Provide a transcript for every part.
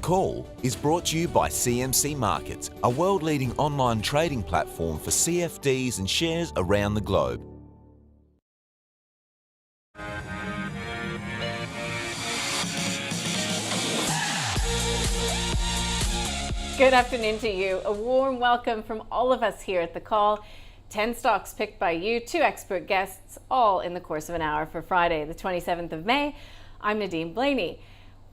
Call is brought to you by CMC Markets, a world-leading online trading platform for CFDs and shares around the globe. Good afternoon to you. A warm welcome from all of us here at The Call. 10 stocks picked by you, 2 expert guests, all in the course of an hour for Friday, the 27th of May. I'm Nadine Blaney.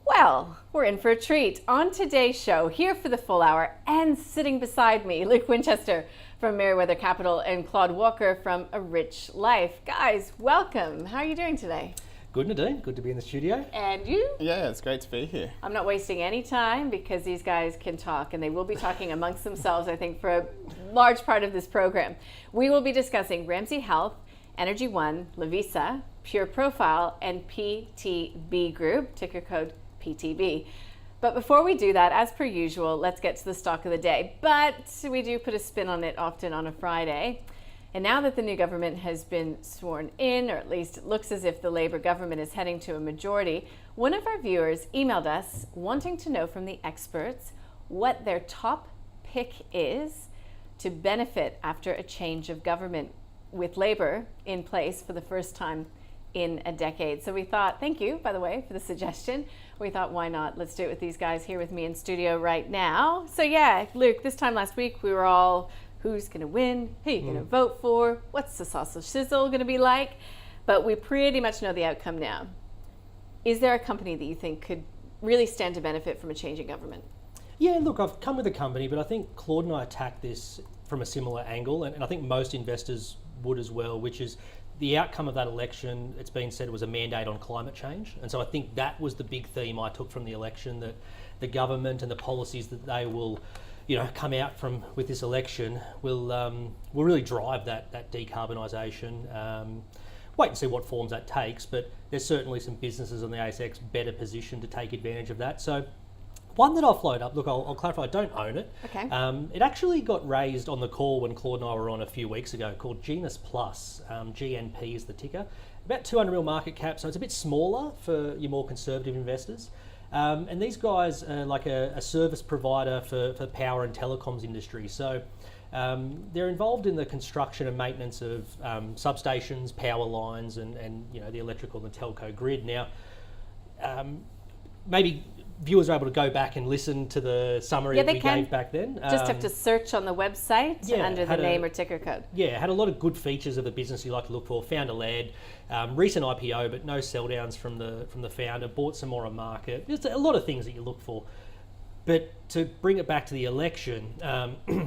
Well, we're in for a treat. On today's show, here for the full hour, and sitting beside me, Luke Winchester from Merewether Capital and Claude Walker from A Rich Life. Guys, welcome. How are you doing today? Good, Nadine. Good to be in the studio. And you? Yeah, it's great to be here. I'm not wasting any time because these guys can talk, and they will be talking amongst themselves, I think, for a large part of this program. We will be discussing Ramsay Health, Energy One, Lovisa, Pure Profile, and PTB Group, ticker code PTB. But before we do that, as per usual, let's get to the stock of the day. But we do put a spin on it often on a Friday. And now that the new government has been sworn in, or at least it looks as if the Labour government is heading to a majority, one of our viewers emailed us wanting to know from the experts what their top pick is to benefit after a change of government with Labour in place for the first time in a decade. So we thought, thank you, by the way, for the suggestion. We thought, why not? Let's do it with these guys here with me in studio right now. So yeah, Luke, this time last week we were all, who's going to win? Who are you going to vote for? What's the sausage sizzle going to be like? But we pretty much know the outcome now. Is there a company that you think could really stand to benefit from a change in government? Yeah, look, I've come with a company, but I think Claude and I attacked this from a similar angle, and I think most investors would as well, which is the outcome of that election. It's been said was a mandate on climate change. And so I think that was the big theme I took from the election, that the government and the policies that they will come out from with this election will really drive that decarbonisation. Wait and see what forms that takes, but there's certainly some businesses on the ASX better positioned to take advantage of that. So one that I'll float up, look, I'll clarify, I don't own it. Okay. It actually got raised on the call when Claude and I were on a few weeks ago, called Genus Plus. GNP is the ticker. About 200 mil market cap, so it's a bit smaller for your more conservative investors. And these guys are like a service provider for power and telecoms industry. So they're involved in the construction and maintenance of substations, power lines, and the electrical and the telco grid. Now, maybe viewers are able to go back and listen to the summary that we gave back then. Just have to search on the website under the name or ticker code. Yeah, had a lot of good features of the business you like to look for. Founder-led, recent IPO, but no sell downs from the founder. Bought some more on market. Just a lot of things that you look for. But to bring it back to the election,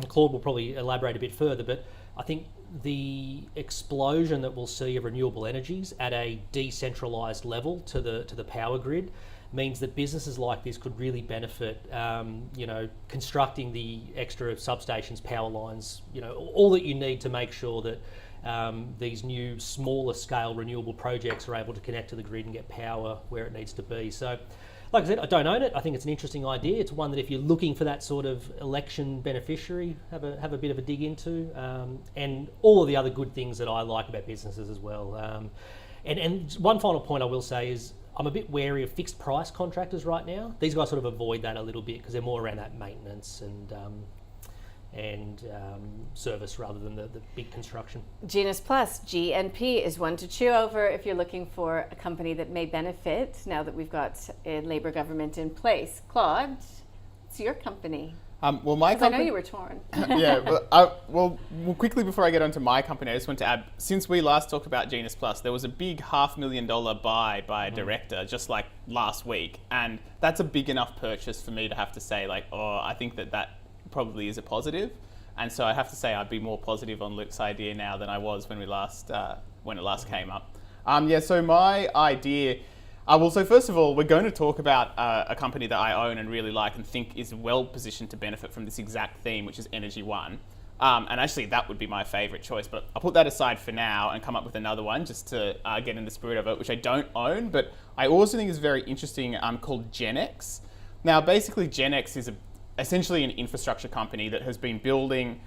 Claude will probably elaborate a bit further. But I think the explosion that we'll see of renewable energies at a decentralised level to the power grid means that businesses like this could really benefit, constructing the extra substations, power lines, all that you need to make sure that these new smaller scale renewable projects are able to connect to the grid and get power where it needs to be. So, like I said, I don't own it. I think it's an interesting idea. It's one that if you're looking for that sort of election beneficiary, have a bit of a dig into, and all of the other good things that I like about businesses as well. And one final point I will say is, I'm a bit wary of fixed price contractors right now. These guys sort of avoid that a little bit because they're more around that maintenance and service rather than the big construction. Genus Plus, GNP, is one to chew over if you're looking for a company that may benefit now that we've got a Labour government in place. Claude, it's your company. Well, my company. I know you were torn. Yeah. Well, quickly before I get onto my company, I just want to add. Since we last talked about Genus Plus, there was a big $500,000 buy by a director just like last week, and that's a big enough purchase for me to have to say I think that probably is a positive, and so I have to say I'd be more positive on Luke's idea now than I was when it last came up. So my idea. So first of all, we're going to talk about a company that I own and really like and think is well positioned to benefit from this exact theme, which is Energy One. And actually, that would be my favourite choice, but I'll put that aside for now and come up with another one just to get in the spirit of it, which I don't own, but I also think is very interesting, called Genex. Now, basically, Genex is essentially an infrastructure company that has been building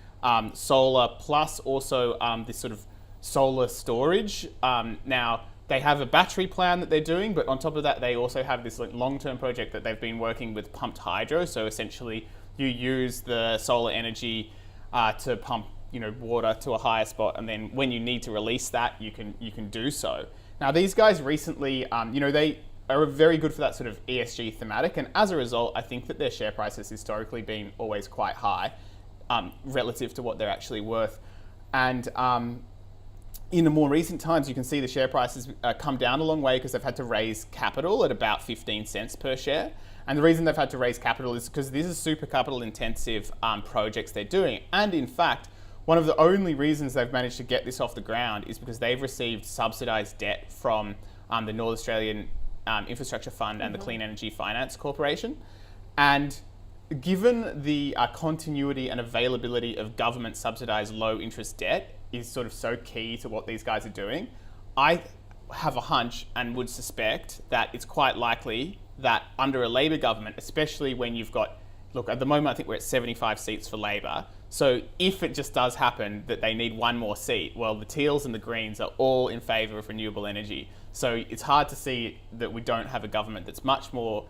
solar plus also this sort of solar storage. Now, they have a battery plan that they're doing, but on top of that, they also have this like long-term project that they've been working with pumped hydro. So essentially, you use the solar energy to pump, water to a higher spot, and then when you need to release that, you can do so. Now, these guys recently, they are very good for that sort of ESG thematic, and as a result, I think that their share price has historically been always quite high relative to what they're actually worth. And in the more recent times, you can see the share prices come down a long way because they've had to raise capital at about 15 cents per share. And the reason they've had to raise capital is because these are super capital intensive projects they're doing. And in fact, one of the only reasons they've managed to get this off the ground is because they've received subsidised debt from the North Australian Infrastructure Fund and the Clean Energy Finance Corporation. And given the continuity and availability of government subsidised low interest debt is sort of so key to what these guys are doing, I have a hunch and would suspect that it's quite likely that under a Labor government, especially when you've got, look, at the moment I think we're at 75 seats for Labor, so if it just does happen that they need one more seat, well, the Teals and the Greens are all in favour of renewable energy. So it's hard to see that we don't have a government that's much more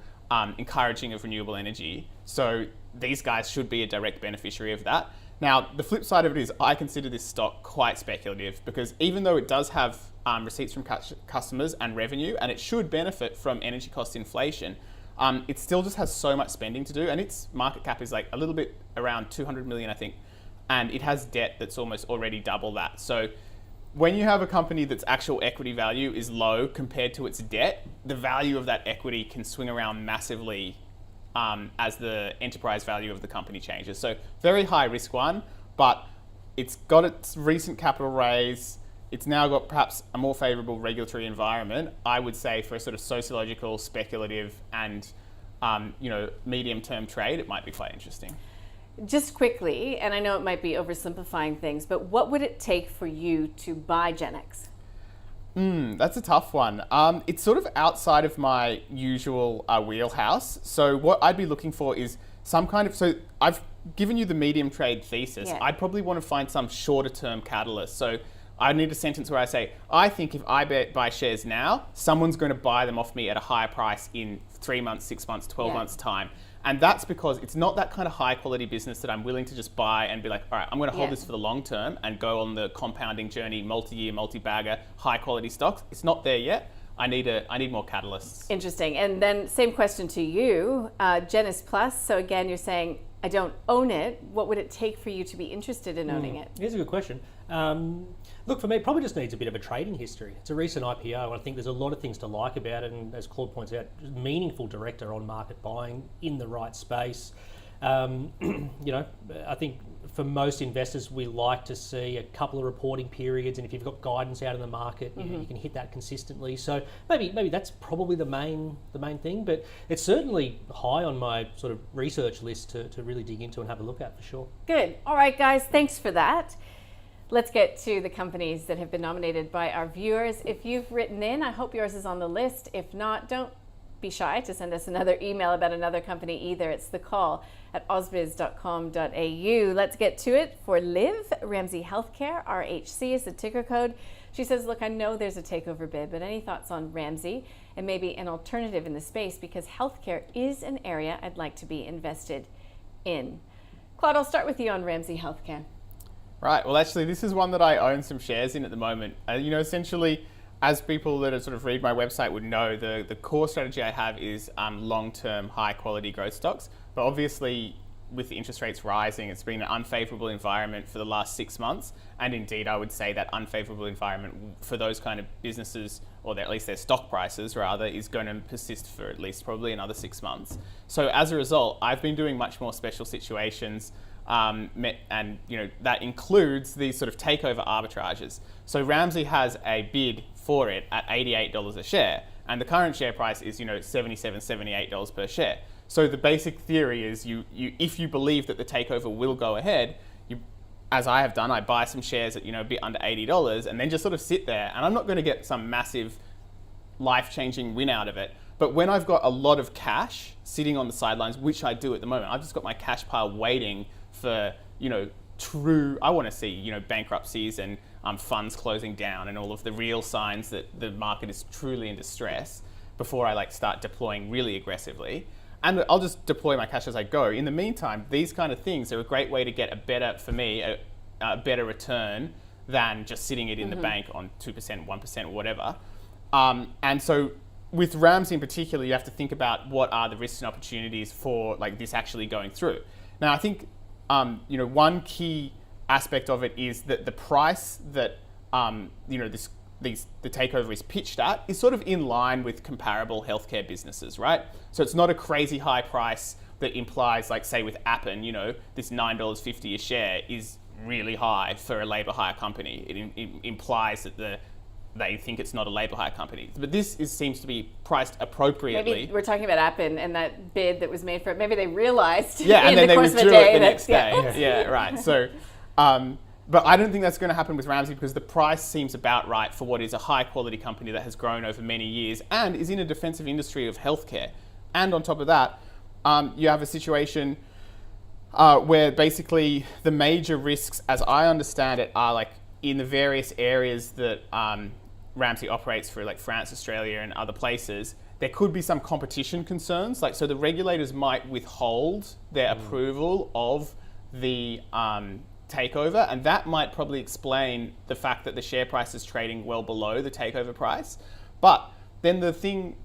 encouraging of renewable energy. So these guys should be a direct beneficiary of that. Now, the flip side of it is I consider this stock quite speculative because even though it does have receipts from customers and revenue, and it should benefit from energy cost inflation, it still just has so much spending to do, and its market cap is like a little bit around 200 million, I think, and it has debt that's almost already double that. So when you have a company that's actual equity value is low compared to its debt, the value of that equity can swing around massively as the enterprise value of the company changes. So very high risk one, but it's got its recent capital raise. It's now got perhaps a more favorable regulatory environment. I would say for a sort of sociological, speculative, and medium-term trade, it might be quite interesting. Just quickly, and I know it might be oversimplifying things, but what would it take for you to buy Genex? That's a tough one. It's sort of outside of my usual wheelhouse. So what I'd be looking for is some kind of, so I've given you the medium trade thesis. Yeah. I'd probably want to find some shorter term catalyst. So I need a sentence where I say, I think if I buy shares now, someone's going to buy them off me at a higher price in 3 months, 6 months, 12 months time. And that's because it's not that kind of high quality business that I'm willing to just buy and be like, all right, I'm going to hold this for the long term and go on the compounding journey, multi-year, multi-bagger, high quality stocks. It's not there yet. I need more catalysts. Interesting. And then same question to you, Genex Plus. So again, you're saying, I don't own it. What would it take for you to be interested in owning it? Here's a good question. Look, for me, it probably just needs a bit of a trading history. It's a recent IPO, and I think there's a lot of things to like about it. And as Claude points out, just meaningful director on market buying in the right space. I think for most investors, we like to see a couple of reporting periods, and if you've got guidance out in the market, you can hit that consistently. So maybe that's probably the main thing, but it's certainly high on my sort of research list to really dig into and have a look at for sure. Good. All right, guys, thanks for that. Let's get to the companies that have been nominated by our viewers. If you've written in, I hope yours is on the list. If not, don't be shy to send us another email about another company either. It's the call at ausbiz.com.au. Let's get to it. For Liv, Ramsay Healthcare, RHC is the ticker code. She says, look, I know there's a takeover bid, but any thoughts on Ramsay and maybe an alternative in the space, because healthcare is an area I'd like to be invested in. Claude, I'll start with you on Ramsay Healthcare. Right. Well, actually, this is one that I own some shares in at the moment. Essentially, as people that sort of read my website would know, the core strategy I have is long-term, high-quality growth stocks. But obviously, with the interest rates rising, it's been an unfavourable environment for the last 6 months. And indeed, I would say that unfavourable environment for those kind of businesses, or at least their stock prices rather, is going to persist for at least probably another 6 months. So as a result, I've been doing much more special situations. And that includes these sort of takeover arbitrages. So Ramsay has a bid for it at $88 a share, and the current share price is $77, $78 per share. So the basic theory is if you believe that the takeover will go ahead, as I have done, I buy some shares at a bit under $80 and then just sort of sit there, and I'm not going to get some massive life-changing win out of it. But when I've got a lot of cash sitting on the sidelines, which I do at the moment, I've just got my cash pile waiting for I want to see, bankruptcies and funds closing down and all of the real signs that the market is truly in distress before I start deploying really aggressively. And I'll just deploy my cash as I go. In the meantime, these kind of things are a great way to get a better return than just sitting it in the bank on 2%, 1%, whatever. And so with Ramsay in particular, you have to think about what are the risks and opportunities for this actually going through. Now, I think one key aspect of it is that the price that the takeover is pitched at is sort of in line with comparable healthcare businesses, right? So it's not a crazy high price that implies, say with Appen, this $9.50 a share is really high for a labour hire company. It implies that they think it's not a labour hire company. But this seems to be priced appropriately. Maybe we're talking about Appen and that bid that was made for it. Maybe they realized and then the they course of a withdrew day it the next day. Yeah, right. So, but I don't think that's going to happen with Ramsay because the price seems about right for what is a high quality company that has grown over many years and is in a defensive industry of healthcare. And on top of that, you have a situation where basically the major risks, as I understand it, are in the various areas that Ramsay operates for, France, Australia, and other places. There could be some competition concerns, so the regulators might withhold their approval of the takeover, and that might probably explain the fact that the share price is trading well below the takeover price. But then the thing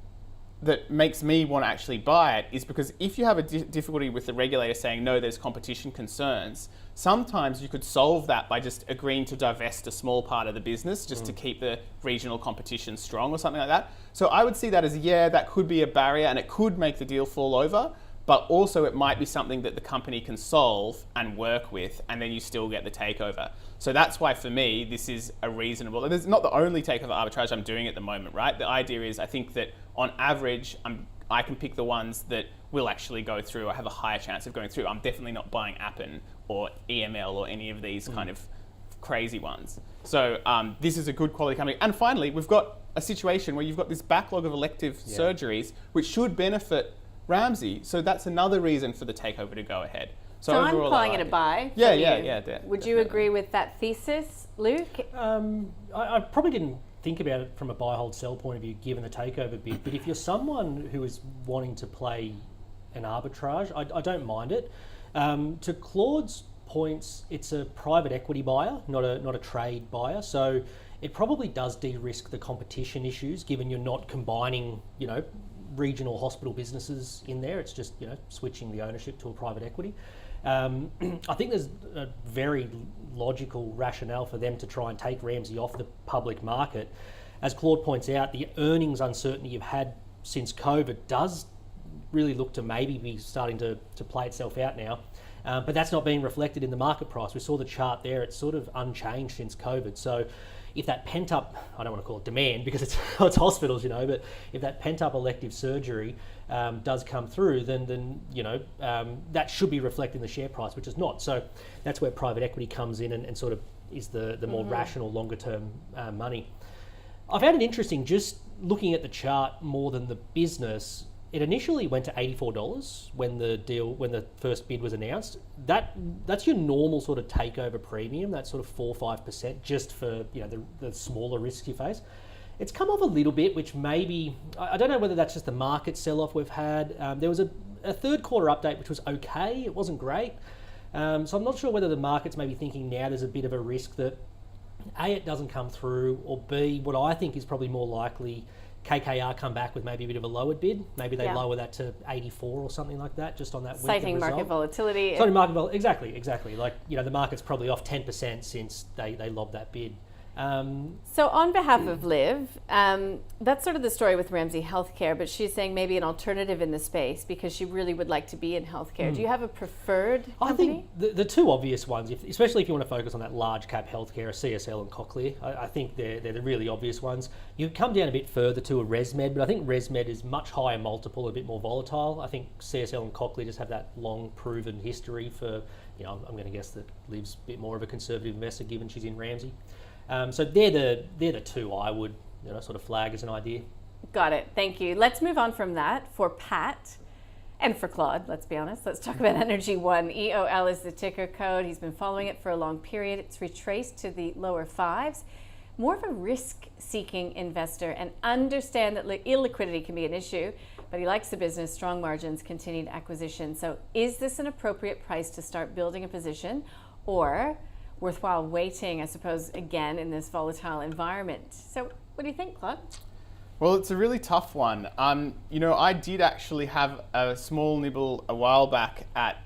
that makes me want to actually buy it is because if you have a difficulty with the regulator saying, no, there's competition concerns, sometimes you could solve that by just agreeing to divest a small part of the business just to keep the regional competition strong or something like that. So I would see that as, that could be a barrier and it could make the deal fall over, but also it might be something that the company can solve and work with, and then you still get the takeover. So that's why for me, this is a reasonable, and it's not the only takeover arbitrage I'm doing at the moment, right? The idea is I think that on average, I can pick the ones that will actually go through or have a higher chance of going through. I'm definitely not buying Appen or EML or any of these kind of crazy ones. So this is a good quality company. And finally, we've got a situation where you've got this backlog of elective surgeries, which should benefit Ramsay. So that's another reason for the takeover to go ahead. So I'm calling it a buy. Yeah. Would you agree with that thesis, Luke? I probably didn't think about it from a buy, hold, sell point of view, given the takeover bid. But if you're someone who is wanting to play an arbitrage, I don't mind it. To Claude's points, it's a private equity buyer, not a trade buyer. So it probably does de-risk the competition issues, given you're not combining, regional hospital businesses in there. It's just, switching the ownership to a private equity. I think there's a very logical rationale for them to try and take Ramsay off the public market. As Claude points out, the earnings uncertainty you've had since COVID does really look to maybe be starting to play itself out now. But that's not being reflected in the market price. We saw the chart there. It's sort of unchanged since COVID. So if that pent-up, I don't want to call it demand because it's hospitals, but if that pent-up elective surgery does come through, then that should be reflected in the share price, which is not. So that's where private equity comes in and sort of is the more rational, longer-term money. I found it interesting just looking at the chart more than the business. It initially went to $84 when the first bid was announced. That's your normal sort of takeover premium, that's sort of 4 or 5% just for the smaller risks you face. It's come off a little bit, which maybe, I don't know whether that's just the market sell-off we've had. There was a third quarter update which was okay, it wasn't great. So I'm not sure whether the market's maybe thinking now there's a bit of a risk that A, it doesn't come through, or B, what I think is probably more likely, KKR come back with maybe a bit of a lowered bid. Maybe they lower that to 84 or something like that, just on that week of result. Citing market volatility. Citing market volatility, exactly. The market's probably off 10% since they lobbed that bid. So on behalf of Liv, that's sort of the story with Ramsay Healthcare, but she's saying maybe an alternative in the space because she really would like to be in healthcare. Do you have a preferred company? I think the two obvious ones, especially if you want to focus on that large cap healthcare, are CSL and Cochlear. I think they're the really obvious ones. You come down a bit further to a ResMed, but I think ResMed is much higher multiple, a bit more volatile. I think CSL and Cochlear just have that long proven history for, I'm going to guess that Liv's a bit more of a conservative investor given she's in Ramsay. So they're the two I would sort of flag as an idea. Got it. Thank you. Let's move on from that for Pat. And for Claude, let's be honest, let's talk about Energy One. EOL is the ticker code. He's been following it for a long period. It's retraced to the lower fives. More of a risk-seeking investor, and understand that illiquidity can be an issue, but he likes the business, strong margins, continued acquisition. So is this an appropriate price to start building a position, or worthwhile waiting, I suppose, again, in this volatile environment? So what do you think, Claude? Well, it's a really tough one. I did actually have a small nibble a while back at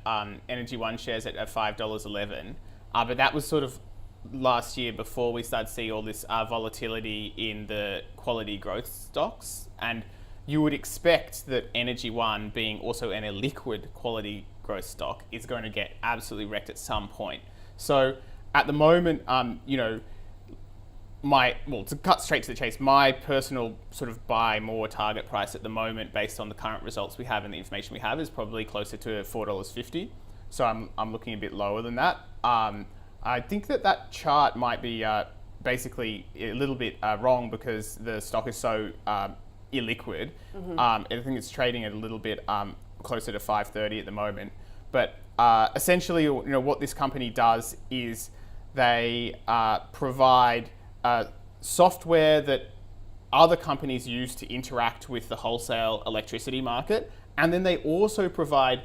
Energy One shares at $5.11, but that was sort of last year before we started to see all this volatility in the quality growth stocks. And you would expect that Energy One, being also an illiquid quality growth stock, is going to get absolutely wrecked at some point. So at the moment, to cut straight to the chase, my personal sort of buy more target price at the moment, based on the current results we have and the information we have, is probably closer to $4.50. So I'm looking a bit lower than that. I think that chart might be basically a little bit wrong, because the stock is so illiquid. I think it's trading at a little bit closer to 5.30 at the moment. But essentially, what this company does is they provide software that other companies use to interact with the wholesale electricity market, and then they also provide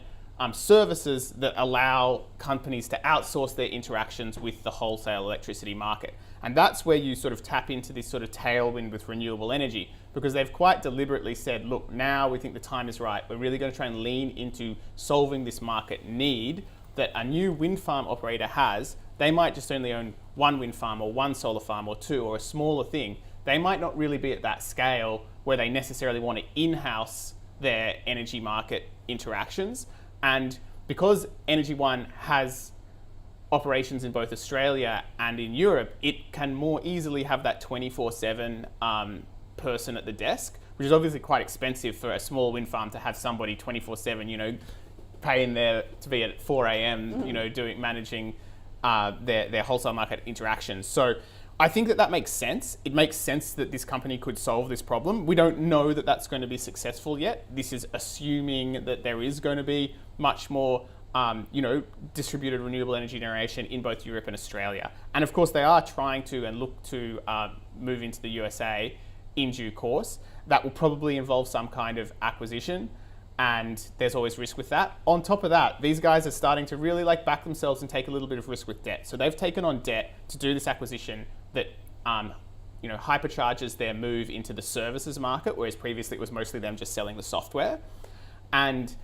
services that allow companies to outsource their interactions with the wholesale electricity market. And that's where you sort of tap into this sort of tailwind with renewable energy, because they've quite deliberately said, look, now we think the time is right. We're really going to try and lean into solving this market need that a new wind farm operator has. They might just only own one wind farm or one solar farm or two, or a smaller thing. They might not really be at that scale where they necessarily want to in-house their energy market interactions. And because Energy One has operations in both Australia and in Europe, it can more easily have that 24/7 person at the desk, which is obviously quite expensive for a small wind farm to have somebody 24/7, paying there to be at 4 a.m., managing their wholesale market interactions. So I think that makes sense. It makes sense that this company could solve this problem. We don't know that that's going to be successful yet. This is assuming that there is going to be much more, distributed renewable energy generation in both Europe and Australia. And of course, they are trying to and look to move into the USA in due course. That will probably involve some kind of acquisition, and there's always risk with that. On top of that, these guys are starting to really back themselves and take a little bit of risk with debt. So they've taken on debt to do this acquisition that hypercharges their move into the services market, whereas previously it was mostly them just selling the software. And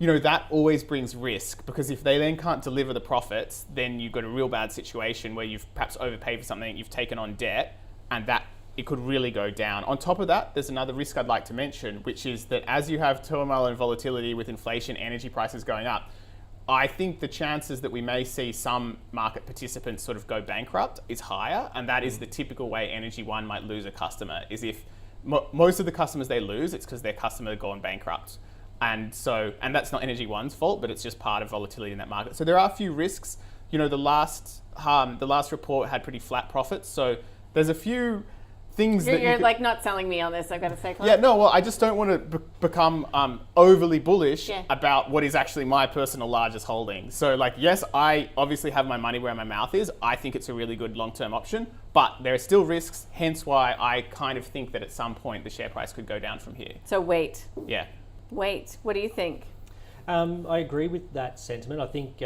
that always brings risk, because if they then can't deliver the profits, then you've got a real bad situation where you've perhaps overpaid for something, you've taken on debt, and that it could really go down. On top of that, there's another risk I'd like to mention, which is that as you have turmoil and volatility with inflation, energy prices going up, I think the chances that we may see some market participants sort of go bankrupt is higher, and that is the typical way Energy One might lose a customer, is if most of the customers they lose, it's because their customer had gone bankrupt. And that's not Energy One's fault, but it's just part of volatility in that market. So there are a few risks. The last report had pretty flat profits, so there's a few things you're not selling me on this, I've got to say, Claude. Yeah, no, well, I just don't want to become overly bullish about what is actually my personal largest holding. So yes, I obviously have my money where my mouth is. I think it's a really good long-term option, but there are still risks, hence why I kind of think that at some point the share price could go down from here. So wait. Yeah. Wait. What do you think? I agree with that sentiment. I think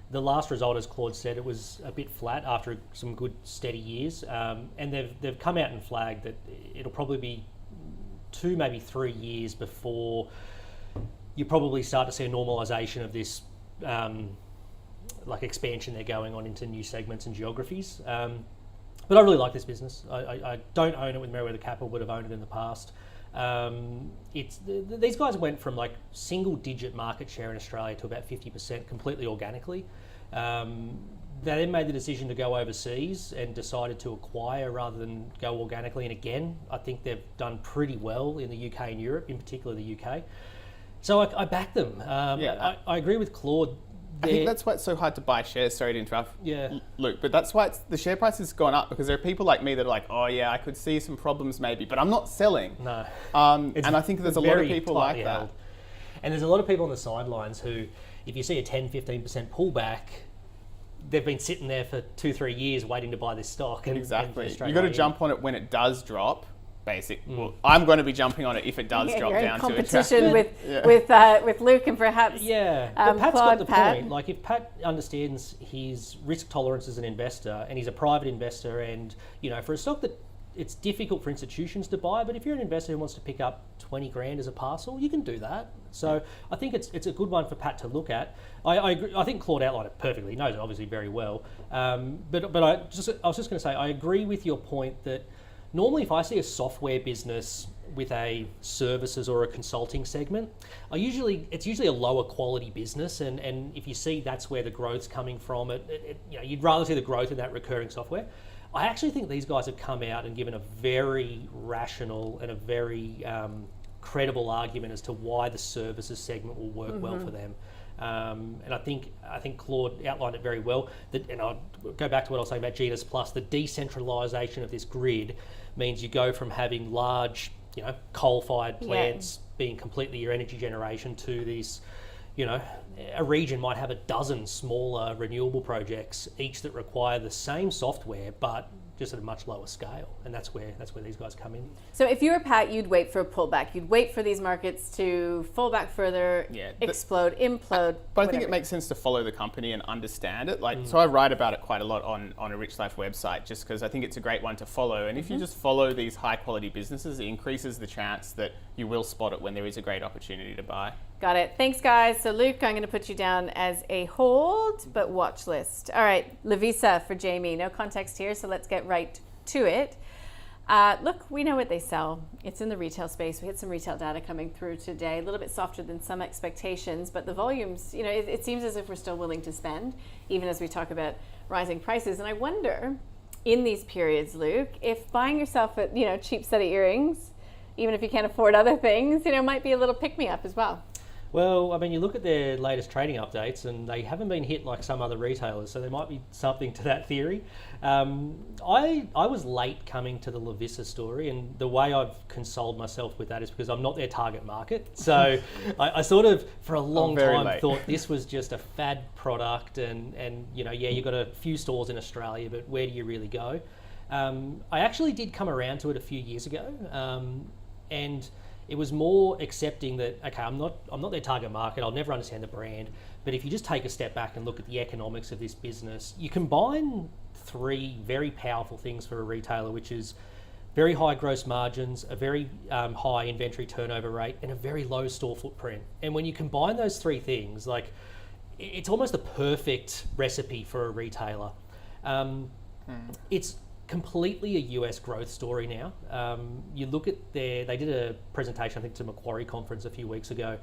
the last result, as Claude said, it was a bit flat after some good steady years, and they've come out and flagged that it'll probably be 2, maybe 3 years before you probably start to see a normalisation of this expansion they're going on into new segments and geographies. But I really like this business. I don't own it with Merewether Capital, but have owned it in the past. These guys went from single-digit market share in Australia to about 50% completely organically. They then made the decision to go overseas and decided to acquire rather than go organically. And again, I think they've done pretty well in the UK and Europe, in particular the UK. So I back them. I agree with Claude. I think that's why it's so hard to buy shares. Sorry to interrupt, yeah, Luke, but that's why the share price has gone up, because there are people like me that are like, oh yeah, I could see some problems maybe, but I'm not selling. No. And I think there's a lot of people like that. And there's a lot of people on the sidelines who, if you see a 10-15% pullback, they've been sitting there for 2-3 years waiting to buy this stock. And Exactly. and You've got to jump on it when it does drop. Well, I'm going to be jumping on it if it does drop you're down in to a competition track. with Luke and perhaps but Pat's Claude, got the point. Like, if Pat understands his risk tolerance as an investor, and he's a private investor, and for a stock that it's difficult for institutions to buy, but if you're an investor who wants to pick up 20 grand as a parcel, you can do that. So I think it's a good one for Pat to look at. I agree, I think Claude outlined it perfectly. He knows it obviously very well. But I was just going to say, I agree with your point that normally if I see a software business with a services or a consulting segment, it's usually a lower quality business, and if you see that's where the growth's coming from, you'd rather see the growth in that recurring software. I actually think these guys have come out and given a very rational and a very credible argument as to why the services segment will work well for them. And I think Claude outlined it very well. And I'll go back to what I was saying about Genus Plus. The decentralisation of this grid means you go from having large, coal-fired plants being completely your energy generation to these, a region might have a dozen smaller renewable projects, each that require the same software, but just at a much lower scale, and that's where these guys come in. So if you were Pat, you'd wait for a pullback. You'd wait for these markets to fall back further, explode, implode. But I think it makes sense to follow the company and understand it. So I write about it quite a lot on a Rich Life website, just because I think it's a great one to follow. And if you just follow these high quality businesses, it increases the chance that you will spot it when there is a great opportunity to buy. Got it. Thanks, guys. So Luke, I'm going to put you down as a hold, but watch list. All right, Lovisa for Jamie. No context here, so let's get right to it. Look, we know what they sell. It's in the retail space. We had some retail data coming through today, a little bit softer than some expectations, but the volumes, it seems as if we're still willing to spend, even as we talk about rising prices. And I wonder, in these periods, Luke, if buying yourself a cheap set of earrings, even if you can't afford other things, might be a little pick-me-up as well. Well, I mean, you look at their latest trading updates and they haven't been hit like some other retailers, so there might be something to that theory. I was late coming to the Lovisa story, and the way I've consoled myself with that is because I'm not their target market. So I sort of, for a long time, thought this was just a fad product and you've got a few stores in Australia, but where do you really go? I actually did come around to it a few years ago, and it was more accepting that, okay, I'm not their target market, I'll never understand the brand, but if you just take a step back and look at the economics of this business, you combine three very powerful things for a retailer, which is very high gross margins, a very high inventory turnover rate, and a very low store footprint. And when you combine those three things, like, it's almost the perfect recipe for a retailer. It's completely a US growth story now. You look at they did a presentation, I think, to Macquarie conference a few weeks ago.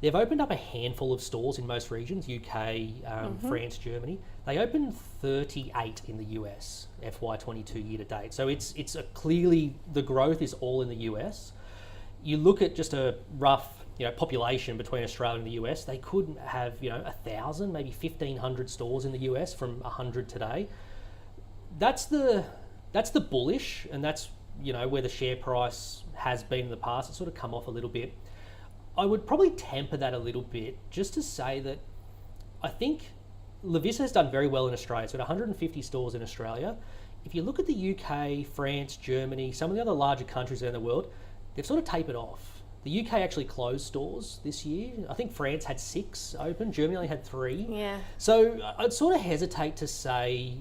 They've opened up a handful of stores in most regions, UK, France, Germany. They opened 38 in the US, FY22 year to date. So it's clearly the growth is all in the US. You look at just a rough population between Australia and the US, they could have 1,000, maybe 1,500 stores in the US from 100 today. That's the bullish, and that's where the share price has been in the past. It's sort of come off a little bit. I would probably temper that a little bit just to say that I think Lovisa has done very well in Australia. It's got 150 stores in Australia. If you look at the UK, France, Germany, some of the other larger countries around the world, they've sort of tapered off. The UK actually closed stores this year. I think France had 6 open. Germany only had 3. Yeah. So I'd sort of hesitate to say,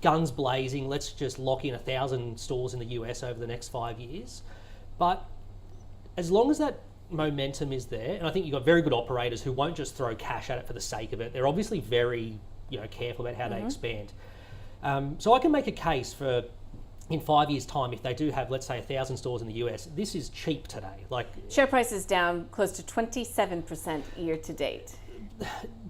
guns blazing, let's just lock in 1,000 stores in the US over the next 5 years. But as long as that momentum is there, and I think you've got very good operators who won't just throw cash at it for the sake of it. They're obviously very careful about how they expand. So I can make a case for, in 5 years' time, if they do have, let's say, 1,000 stores in the US, this is cheap today. Like, share price is down close to 27% year to date.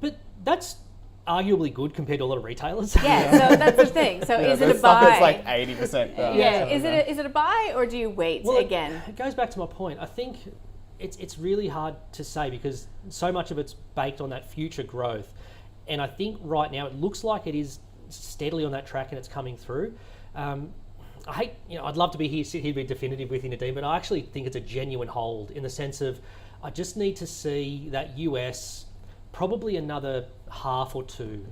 But that's arguably good compared to a lot of retailers. Yeah, so that's the thing. So is it a buy? It's like 80%. Is it a buy, or do you wait again? It goes back to my point. I think it's really hard to say because so much of it's baked on that future growth. And I think right now it looks like it is steadily on that track and it's coming through. I hate, I'd love to sit here be definitive with you, Nadine, but I actually think it's a genuine hold in the sense of I just need to see that US probably another half or two.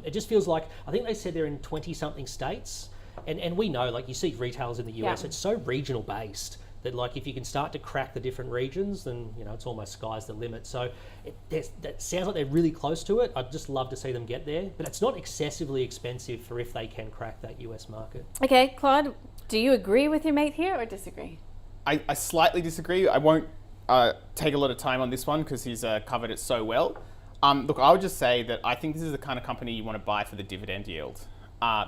It just feels like, I think they said they're in 20-something states. And we know, like you see retailers in the US, it's so regional based that like if you can start to crack the different regions, then it's almost sky's the limit. So that sounds like they're really close to it. I'd just love to see them get there, but it's not excessively expensive for if they can crack that US market. Okay, Claude, do you agree with your mate here or disagree? I slightly disagree. I won't take a lot of time on this one because he's covered it so well. Look, I would just say that I think this is the kind of company you want to buy for the dividend yield.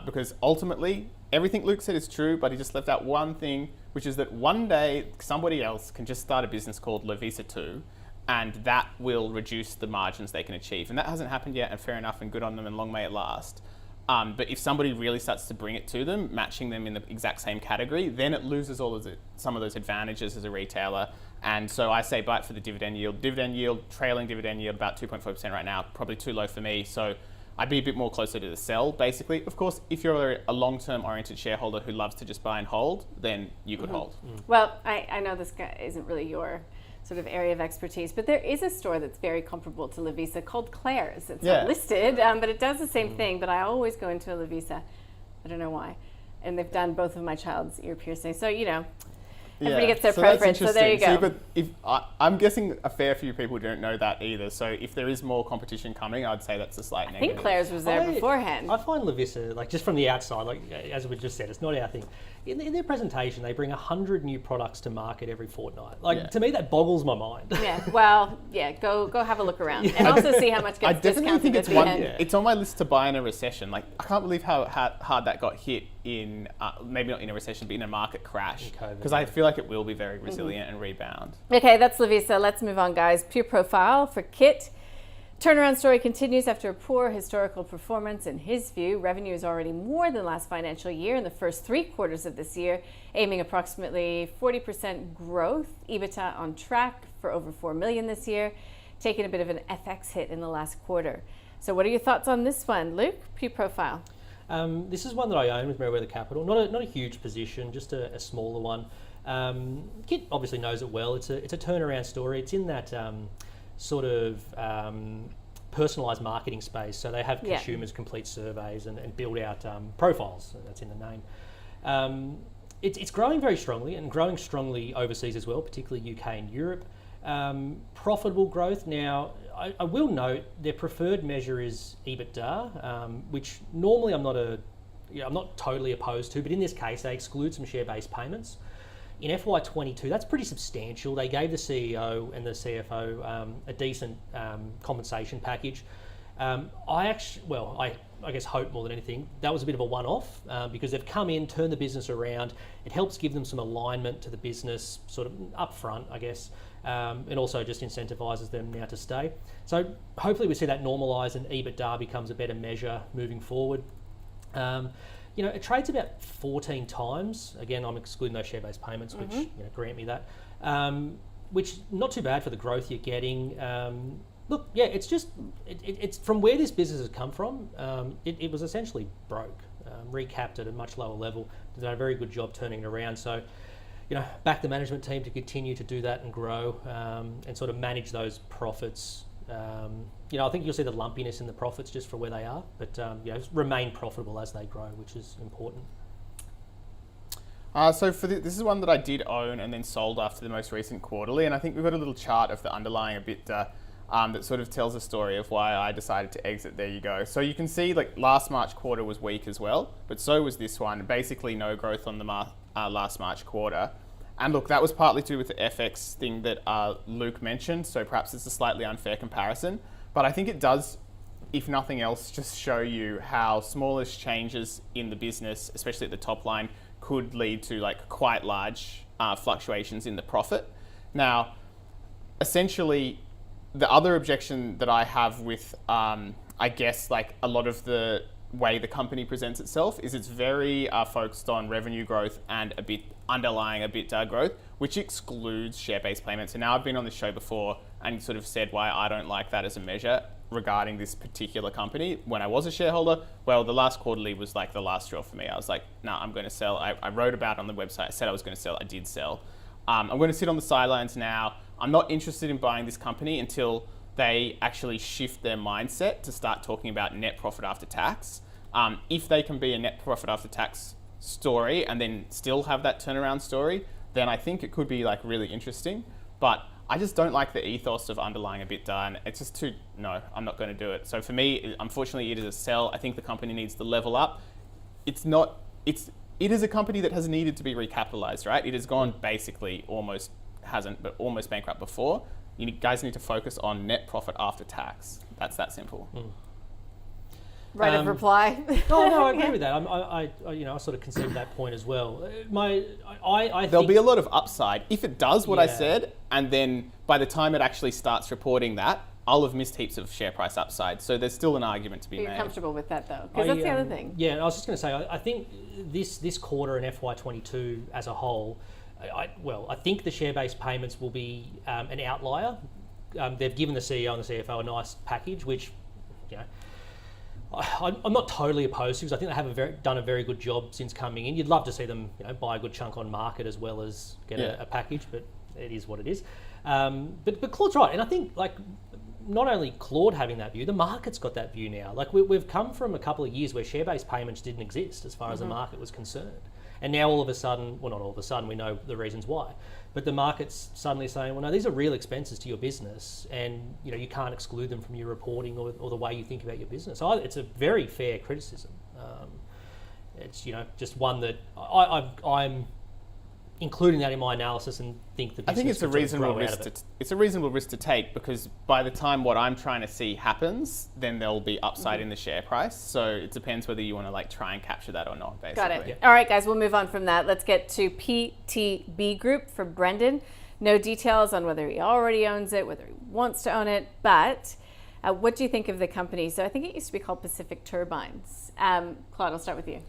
Because ultimately, everything Luke said is true, but he just left out one thing, which is that one day somebody else can just start a business called Lovisa 2, and that will reduce the margins they can achieve. And that hasn't happened yet, and fair enough, and good on them, and long may it last. But if somebody really starts to bring it to them, matching them in the exact same category, then it loses some of those advantages as a retailer. And so I say buy it for the dividend yield. Dividend yield, trailing dividend yield, about 2.4% right now, probably too low for me. So I'd be a bit more closer to the sell, basically. Of course, if you're a long-term oriented shareholder who loves to just buy and hold, then you could hold. Well, I know this guy isn't really your sort of area of expertise, but there is a store that's very comparable to Lovisa called Claire's. It's not listed, but it does the same thing. But I always go into a Lovisa. I don't know why. And they've done both of my child's ear piercings. So, everybody gets their preference. So there you go. See, but if I'm guessing a fair few people don't know that either. So if there is more competition coming, I'd say that's a slight negative. I think Claire's was there beforehand. I find Lovisa, like just from the outside, like as we just said, it's not our thing. In their presentation, they bring 100 new products to market every fortnight. To me, that boggles my mind. Go have a look around and also see how much gets discounted at the end. It's on my list to buy in a recession. Like, I can't believe how hard that got hit in, maybe not in a recession, but in a market crash. Because I feel like it will be very resilient and rebound. Okay, that's Lovisa. Let's move on, guys. Pure Profile for Kit. Turnaround story continues after a poor historical performance. In his view, revenue is already more than last financial year in the first 3 quarters of this year, aiming approximately 40% growth. EBITDA on track for over $4 million this year, taking a bit of an FX hit in the last quarter. So what are your thoughts on this one, Luke? Pure Profile. This is one that I own with Merewether Capital. Not a huge position, just a smaller one. Kit obviously knows it well. It's a turnaround story. It's in that sort of personalised marketing space. So they have consumers complete surveys and build out profiles. That's in the name. It's growing very strongly and growing strongly overseas as well, particularly UK and Europe. Profitable growth. Now, I will note their preferred measure is EBITDA, which normally I'm not totally opposed to, but in this case they exclude some share-based payments. In FY22, that's pretty substantial. They gave the CEO and the CFO a decent compensation package. I guess hope more than anything that was a bit of a one-off because they've come in, turned the business around. It helps give them some alignment to the business sort of up front, I guess, and also just incentivises them now to stay. So hopefully we see that normalise and EBITDA becomes a better measure moving forward. It trades about 14 times. Again, I'm excluding those share-based payments, which grant me that. Which not too bad for the growth you're getting. It's from where this business has come from. It was essentially broke, recapped at a much lower level. They've done a very good job turning it around. So, back the management team to continue to do that and grow and sort of manage those profits. I think you'll see the lumpiness in the profits just for where they are, but remain profitable as they grow, which is important. So this is one that I did own and then sold after the most recent quarterly, and I think we've got a little chart of the underlying EBITDA that sort of tells a story of why I decided to exit. There you go. So you can see like last March quarter was weak as well, but so was this one. Basically no growth on the last March quarter. And look, that was partly to do with the FX thing that Luke mentioned, so perhaps it's a slightly unfair comparison. But I think it does, if nothing else, just show you how smallish changes in the business, especially at the top line, could lead to like quite large fluctuations in the profit. Now, essentially, the other objection that I have with, I guess, like a lot of the way the company presents itself is it's very focused on revenue growth and a bit underlying EBITDA growth, which excludes share-based payments. And now I've been on this show before and sort of said why I don't like that as a measure regarding this particular company. When I was a shareholder, well, the last quarterly was like the last straw for me. I was like, nah, I'm going to sell. I wrote about it on the website. I said I was going to sell. I did sell. I'm going to sit on the sidelines now. I'm not interested in buying this company until they actually shift their mindset to start talking about net profit after tax. If they can be a net profit after tax story and then still have that turnaround story, then I think it could be like really interesting. But I just don't like the ethos of underlying EBITDA, and it's just no, I'm not going to do it. So for me, unfortunately, it is a sell. I think the company needs to level up. It is a company that has needed to be recapitalized, right? It has gone basically almost bankrupt before. You guys need to focus on net profit after tax. That's that simple. Right of reply. No, I agree with that. I sort of concede that point as well. There'll be a lot of upside if it does what I said, and then by the time it actually starts reporting that, I'll have missed heaps of share price upside. So there's still an argument to be made. You're comfortable with that though, because that's the other thing. Yeah, I was just going to say, I think this quarter in FY22 as a whole, I think the share-based payments will be an outlier. They've given the CEO and the CFO a nice package, which, I'm not totally opposed to, because I think they have done a very good job since coming in. You'd love to see them buy a good chunk on market as well as get a package, but it is what it is. But Claude's right, and I think not only Claude having that view, the market's got that view now. We've come from a couple of years where share-based payments didn't exist as far as the market was concerned. And now all of a sudden, well, not all of a sudden, we know the reasons why, but the market's suddenly saying, well, no, these are real expenses to your business, and you can't exclude them from your reporting or the way you think about your business. So it's a very fair criticism. It's just one that I'm including that in my analysis and think the business. I think it's a reasonable risk. It's a reasonable risk to take, because by the time what I'm trying to see happens, then there'll be upside in the share price. So it depends whether you want to try and capture that or not. Basically. Got it. Yeah. All right, guys, we'll move on from that. Let's get to PTB Group for Brendan. No details on whether he already owns it, whether he wants to own it, but what do you think of the company? So I think it used to be called Pacific Turbines. Claude, I'll start with you.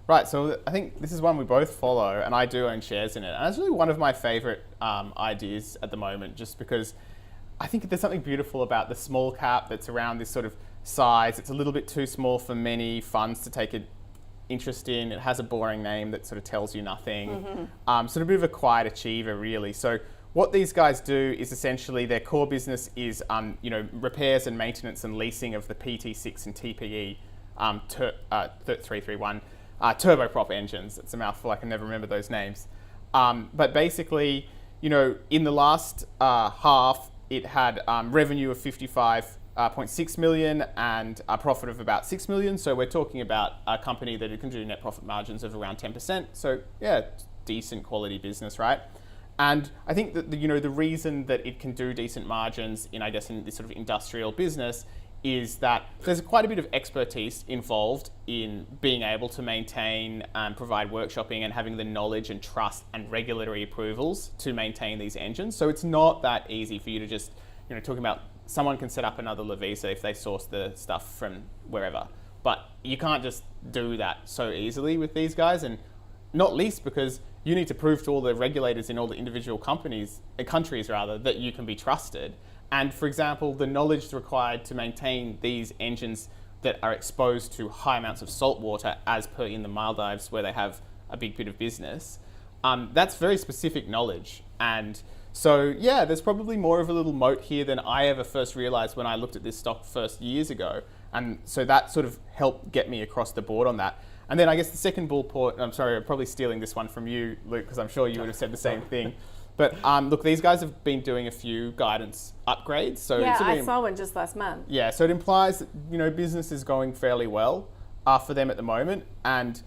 Right, so I think this is one we both follow, and I do own shares in it. And it's really one of my favorite ideas at the moment, just because I think there's something beautiful about the small cap that's around this sort of size. It's a little bit too small for many funds to take an interest in. It has a boring name that sort of tells you nothing. Sort of a bit of a quiet achiever, really. So what these guys do is essentially their core business is repairs and maintenance and leasing of the PT6 and TPE 331 turboprop engines. It's a mouthful, I can never remember those names. But basically, in the last half, it had revenue of 55.6 million and a profit of about 6 million. So we're talking about a company that can do net profit margins of around 10%. So yeah, decent quality business, right? And I think that the reason that it can do decent margins in this sort of industrial business is that there's quite a bit of expertise involved in being able to maintain and provide workshopping and having the knowledge and trust and regulatory approvals to maintain these engines. So it's not that easy for you to just, talking about someone can set up another Lovisa if they source the stuff from wherever. But you can't just do that so easily with these guys, and not least because you need to prove to all the regulators in all the individual countries that you can be trusted. And for example, the knowledge required to maintain these engines that are exposed to high amounts of salt water, as per in the Maldives where they have a big bit of business, that's very specific knowledge. And so, yeah, there's probably more of a little moat here than I ever first realized when I looked at this stock first years ago. And so that sort of helped get me across the board on that. And then I guess the second bull point, I'm sorry, I'm probably stealing this one from you, Luke, because I'm sure you would have said the same thing. But look, these guys have been doing a few guidance upgrades. So yeah, I saw one just last month. Yeah, so it implies that business is going fairly well for them at the moment. And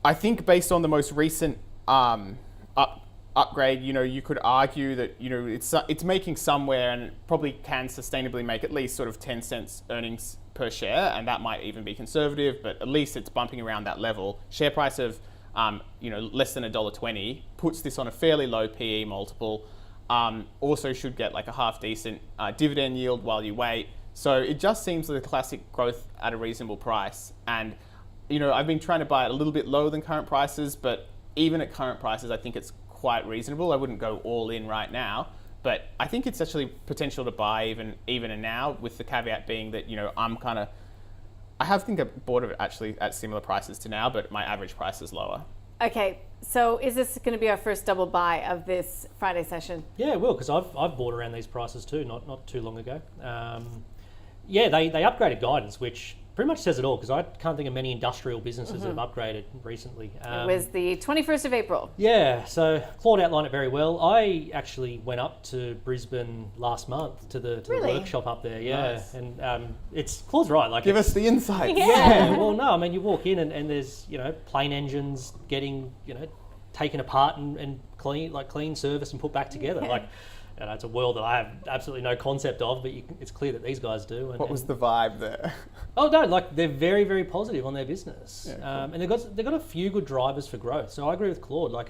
I think based on the most recent upgrade, you could argue that it's making somewhere, and it probably can sustainably make at least sort of 10 cents earnings per share, and that might even be conservative, but at least it's bumping around that level. Share price of less than $1.20 puts this on a fairly low PE multiple. Also should get like a half decent dividend yield while you wait. So it just seems like a classic growth at a reasonable price. And I've been trying to buy it a little bit lower than current prices, but even at current prices, I think it's quite reasonable. I wouldn't go all in right now, but I think it's actually potential to buy even now, with the caveat being that I have think I bought it actually at similar prices to now, but my average price is lower. Okay, so is this going to be our first double buy of this Friday session? Yeah, it will, because I've bought around these prices too, not too long ago. Yeah, they upgraded guidance, which pretty much says it all, because I can't think of many industrial businesses that have upgraded recently. It was the 21st of April. Yeah, so Claude outlined it very well. I actually went up to Brisbane last month to the workshop up there. Yeah, Nice. and it's Claude's right. Like, Give us the insights. yeah. Well, no, I mean, you walk in and there's plane engines getting taken apart and clean service and put back together. Like, it's a world that I have absolutely no concept of, but it's clear that these guys do. What was the vibe there? Oh no, like they're very, very positive on their business, Yeah, cool. and they've got a few good drivers for growth. So I agree with Claude. Like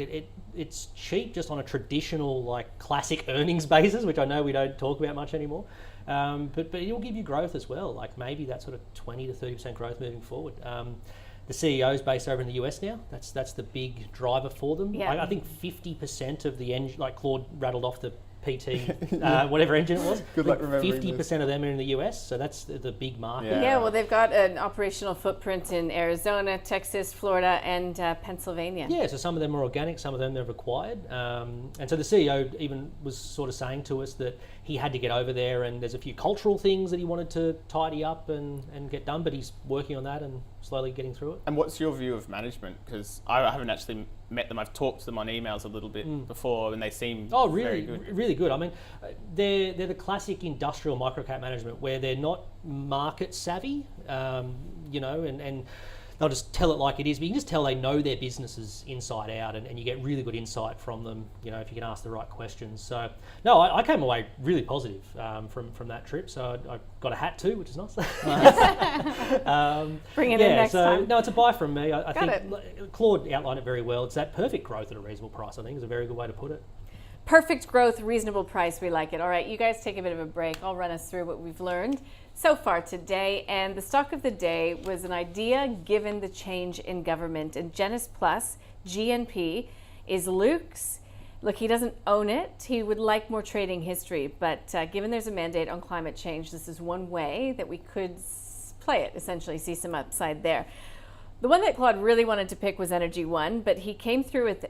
it's cheap just on a traditional like classic earnings basis, which I know we don't talk about much anymore. But it'll give you growth as well. Like maybe that sort of 20 to 30% growth moving forward. The CEO's based over in the US now. That's the big driver for them. Yeah. I think 50% of the engine, like Claude rattled off the PT, whatever engine it was. Good luck remembering 50% of them are in the US, so that's the big market. Yeah. Yeah, well, they've got an operational footprint in Arizona, Texas, Florida, and Pennsylvania. Yeah, so some of them are organic, some of them they've acquired. And so the CEO even was sort of saying to us that he had to get over there, and there's a few cultural things that he wanted to tidy up and get done, but he's working on that and slowly getting through it. And what's your view of management? Because I haven't actually met them. I've talked to them on emails a little bit before, and they seem very good. Really good. I mean, they're the classic industrial microcap management where they're not market savvy, and they'll just tell it like it is. But you can just tell they know their businesses inside out, and you get really good insight from them. If you can ask the right questions. So no, I came away really positive from that trip. So I got a hat too, which is nice. Bring it in next time. No, it's a buy from me. I Got think Claude outlined it very well. It's that perfect growth at a reasonable price. I think is a very good way to put it. Perfect growth, reasonable price. We like it. All right, you guys take a bit of a break. I'll run us through what we've learned so far today. And the stock of the day was an idea given the change in government. And Genis Plus, GNP, is Luke's. Look, he doesn't own it. He would like more trading history. But given there's a mandate on climate change, this is one way that we could play it, essentially, see some upside there. The one that Claude really wanted to pick was Energy One, but he came through with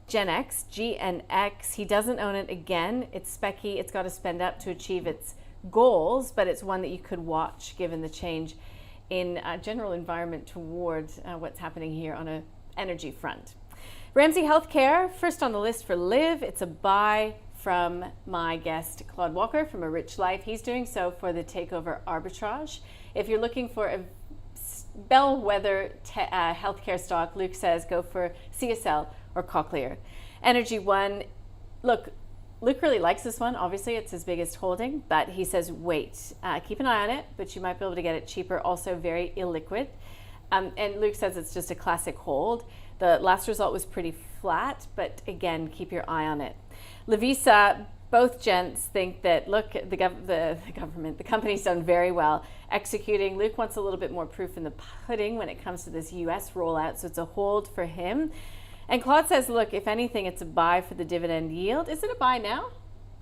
GNX. He doesn't own it again. It's specky. It's got to spend up to achieve its goals, but it's one that you could watch given the change in general environment towards what's happening here on an energy front. Ramsay Healthcare, first on the list for Live. It's a buy from my guest, Claude Walker from A Rich Life. He's doing so for the takeover arbitrage. If you're looking for a bellwether healthcare stock, Luke says go for CSL or Cochlear. Energy One, look, Luke really likes this one. Obviously, it's his biggest holding, but he says wait, keep an eye on it, but you might be able to get it cheaper. Also very illiquid. And Luke says it's just a classic hold. The last result was pretty flat, but again, keep your eye on it. Lovisa, both gents think that, look, the company's done very well executing. Luke wants a little bit more proof in the pudding when it comes to this US rollout, so it's a hold for him. And Claude says, look, if anything, it's a buy for the dividend yield. Is it a buy now,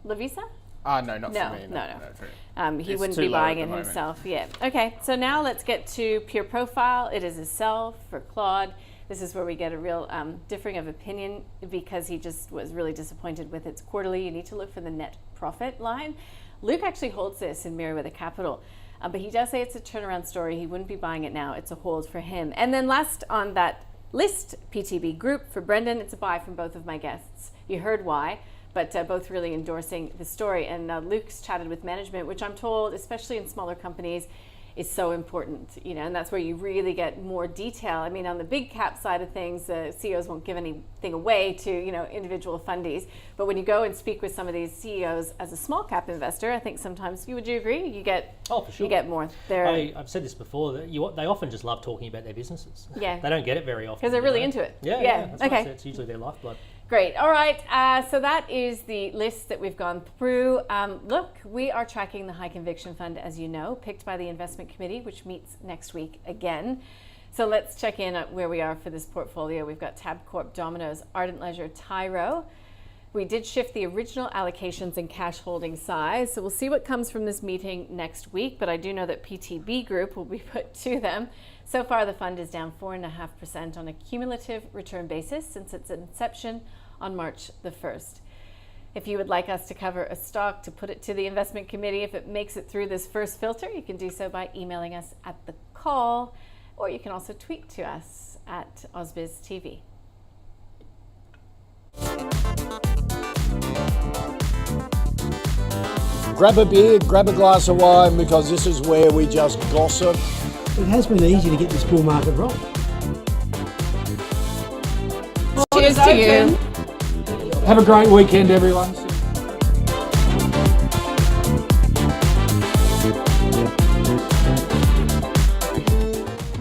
Lovisa? No, not for me. No. He wouldn't be buying it himself. Yeah. Okay, so now let's get to Pure Profile. It is a sell for Claude. This is where we get a real differing of opinion because he just was really disappointed with its quarterly. You need to look for the net profit line. Luke actually holds this in Merewether Capital, but he does say it's a turnaround story. He wouldn't be buying it now. It's a hold for him. And then last on that list, PTB Group for Brendan. It's a buy from both of my guests. You heard why, but both really endorsing the story. And Luke's chatted with management, which I'm told, especially in smaller companies, is so important, and that's where you really get more detail. I mean, on the big cap side of things, the CEOs won't give anything away to, individual fundies. But when you go and speak with some of these CEOs as a small cap investor, I think sometimes, would you agree? You get, for sure. You get more. I've said this before, that they often just love talking about their businesses. Yeah. They don't get it very often. Because they're really into it. Yeah. That's okay. Right. It's usually their lifeblood. Great. All right. So that is the list that we've gone through. Look, we are tracking the High Conviction Fund, as you know, picked by the Investment Committee, which meets next week again. So let's check in at where we are for this portfolio. We've got Tabcorp, Domino's, Ardent Leisure, Tyro. we did shift the original allocations and cash holding size. So we'll see what comes from this meeting next week, but I do know that PTB Group will be put to them. So far, the fund is down 4.5% on a cumulative return basis since its inception on March the 1st. If you would like us to cover a stock to put it to the investment committee, if it makes it through this first filter, you can do so by emailing us at the call, or you can also tweet to us at ausbiz TV. Grab a beer, grab a glass of wine, because this is where we just gossip. It has been easy to get this bull market wrong. Cheers to you. Have a great weekend, everyone.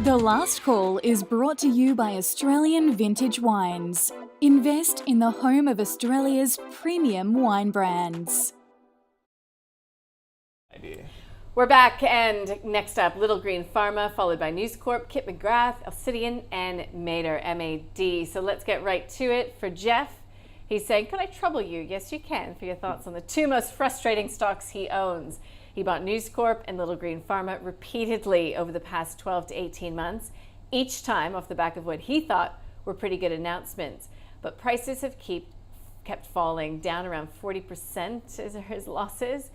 The Last Call is brought to you by Australian Vintage Wines. Invest in the home of Australia's premium wine brands. We're back, and next up, Little Green Pharma, followed by News Corp, Kit McGrath, Alcidion, and Mader, MAD. So let's get right to it. For Jeff, he's saying, "Could I trouble you?" Yes, you can, for your thoughts on the two most frustrating stocks he owns. He bought News Corp and Little Green Pharma repeatedly over the past 12 to 18 months, each time off the back of what he thought were pretty good announcements. But prices have kept falling, down around 40% is his losses.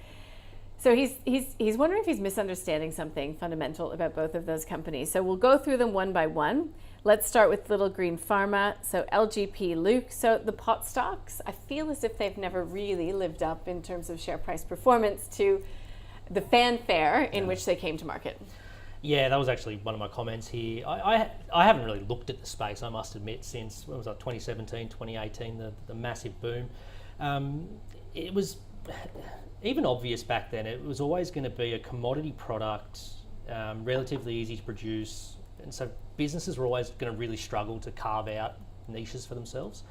So he's wondering if he's misunderstanding something fundamental about both of those companies. So we'll go through them one by one. Let's start with Little Green Pharma. So LGP Luke. So the pot stocks, I feel as if they've never really lived up in terms of share price performance to the fanfare in which they came to market. Yeah, that was actually one of my comments here. I haven't really looked at the space, I must admit, since, what was that, 2017, 2018, the massive boom. It was even obvious back then. It was always going to be a commodity product, relatively easy to produce, and so businesses were always going to really struggle to carve out niches for themselves.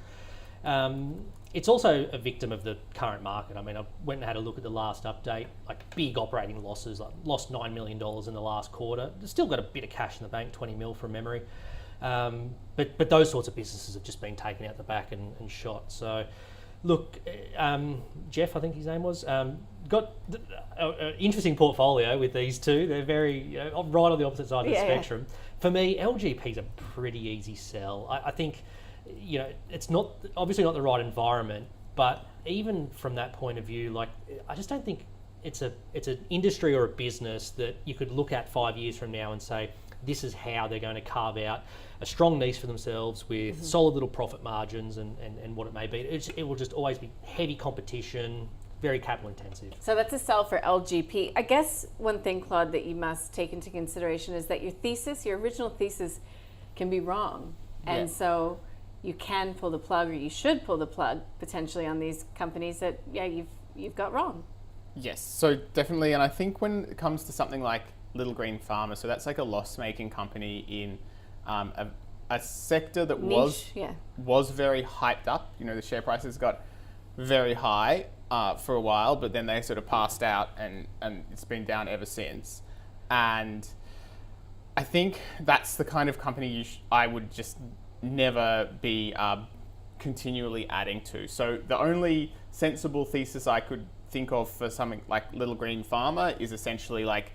It's also a victim of the current market. I mean, I went and had a look at the last update, like big operating losses, like lost $9 million in the last quarter. Still got a bit of cash in the bank, 20 mil from memory. But those sorts of businesses have just been taken out the back and shot. So look, Jeff, I think his name was, got an interesting portfolio with these two. They're very right on the opposite side of the spectrum. Yeah. For me, LGP's a pretty easy sell. I think, it's not obviously not the right environment, but even from that point of view, like, I just don't think it's an industry or a business that you could look at 5 years from now and say, this is how they're going to carve out a strong niche for themselves with solid little profit margins and what it may be. It will just always be heavy competition, very capital intensive. So that's a sell for LGP. I guess one thing, Claude, that you must take into consideration is that your original thesis can be wrong. And so you can pull the plug, or you should pull the plug potentially on these companies that, you've got wrong. Yes, so definitely. And I think when it comes to something like Little Green Pharma, so that's like a loss-making company in a sector that was very hyped up. The share prices got very high for a while, but then they sort of passed out, and it's been down ever since. And I think that's the kind of company I would just never be continually adding to. So the only sensible thesis I could think of for something like Little Green Pharma is essentially like,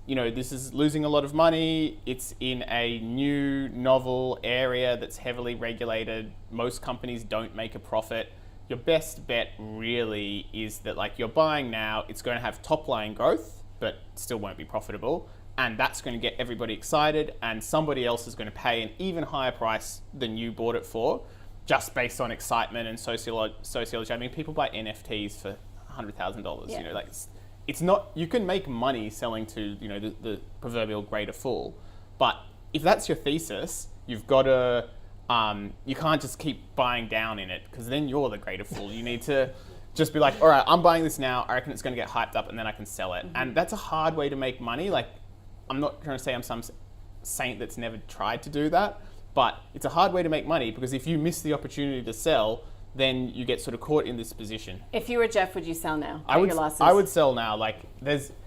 this is losing a lot of money. It's in a new, novel area that's heavily regulated. Most companies don't make a profit. Your best bet really is that, like, you're buying now, it's going to have top line growth, but still won't be profitable. And that's going to get everybody excited, and somebody else is going to pay an even higher price than you bought it for, just based on excitement and sociology. I mean, people buy NFTs for $100,000. It's not, you can make money selling to, the proverbial greater fool. But if that's your thesis, you've got to, you can't just keep buying down in it, because then you're the greater fool. You need to just be like, all right, I'm buying this now. I reckon it's going to get hyped up, and then I can sell it. And that's a hard way to make money. Like, I'm not trying to say I'm some saint that's never tried to do that, but it's a hard way to make money, because if you miss the opportunity to sell, then you get sort of caught in this position. If you were Jeff, would you sell now? I would sell now. Like,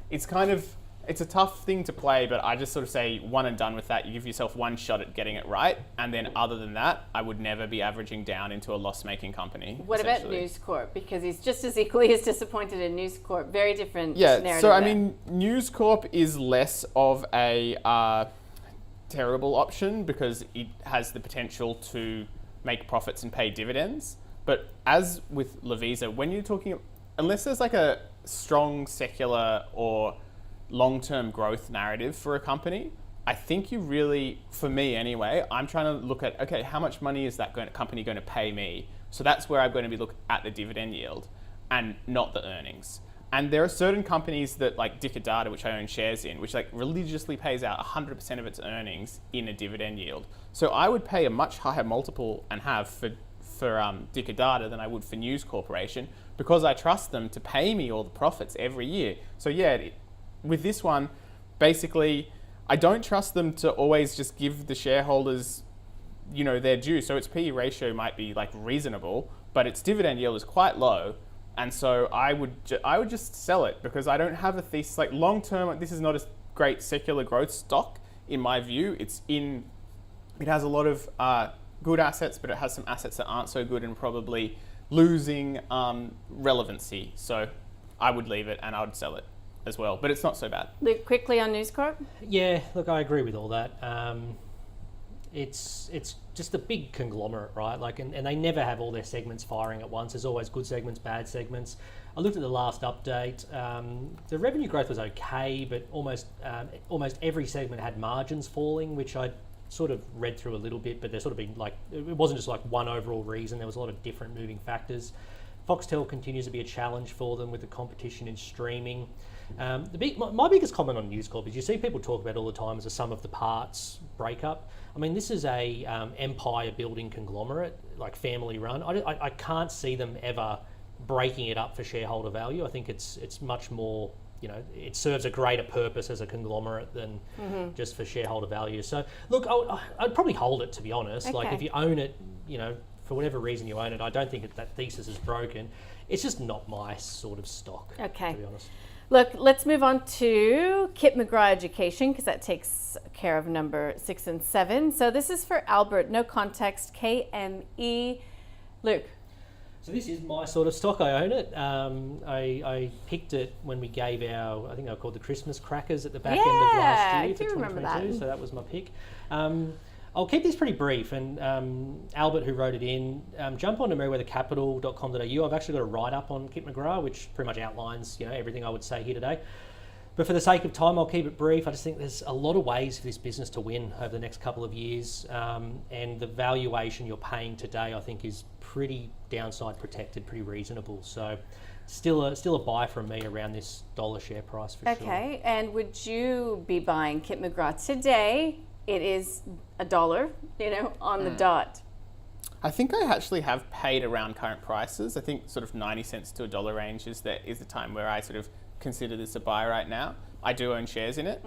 it's kind of it's a tough thing to play, but I just sort of say one and done with that. You give yourself one shot at getting it right, and then other than that, I would never be averaging down into a loss-making company. What about News Corp? Because he's just as equally as disappointed in News Corp. Very different narrative. So I mean, News Corp is less of a terrible option because it has the potential to make profits and pay dividends. But as with Lovisa, when you're talking, unless there's like a strong secular or long-term growth narrative for a company, I think you really, for me anyway, I'm trying to look at, okay, how much money is that company going to pay me? So that's where I'm going to be looking at the dividend yield and not the earnings. And there are certain companies that like Dicker Data, which I own shares in, which like religiously pays out 100% of its earnings in a dividend yield. So I would pay a much higher multiple and have for Dicker Data than I would for News Corporation because I trust them to pay me all the profits every year. So yeah, with this one, basically, I don't trust them to always just give the shareholders, their due. So its PE ratio might be like reasonable, but its dividend yield is quite low. And so I would just sell it because I don't have a thesis. Like long term, this is not a great secular growth stock in my view. It has a lot of good assets, but it has some assets that aren't so good and probably losing relevancy. So I would leave it and I would sell it as well, but it's not so bad. Luke, quickly on News Corp? Yeah, look, I agree with all that. It's just a big conglomerate, right? Like, and they never have all their segments firing at once. There's always good segments, bad segments. I looked at the last update. The revenue growth was okay, but almost every segment had margins falling, which I sort of read through a little bit, but there's sort of been like, it wasn't just like one overall reason. There was a lot of different moving factors. Foxtel continues to be a challenge for them with the competition in streaming. My biggest comment on News Corp is you see people talk about all the time as a sum of the parts breakup. I mean, this is a empire building conglomerate, like family run. I can't see them ever breaking it up for shareholder value. I think it's much more, it serves a greater purpose as a conglomerate than just for shareholder value. So look, I'd probably hold it, to be honest. Okay. Like if you own it, for whatever reason you own it, I don't think that thesis is broken. It's just not my sort of stock, to be honest. Look, let's move on to Kit McGraw Education because that takes care of number 6 and 7. So this is for Albert, no context, KME. Luke. So this is my sort of stock. I own it. I picked it when we gave I think they were called the Christmas crackers at the back end of last year for 2022. So that was my pick. I'll keep this pretty brief, and Albert, who wrote it in, jump on to merewethercapital.com.au. I've actually got a write-up on Kit McGraw, which pretty much outlines everything I would say here today. But for the sake of time, I'll keep it brief. I just think there's a lot of ways for this business to win over the next couple of years, and the valuation you're paying today, I think, is pretty downside protected, pretty reasonable. So still a buy from me around this dollar share price for sure. Okay, and would you be buying Kit McGraw today? It is $1, on the dot. I think I actually have paid around current prices. I think sort of 90 cents to $1 range is the time where I sort of consider this a buy right now. I do own shares in it.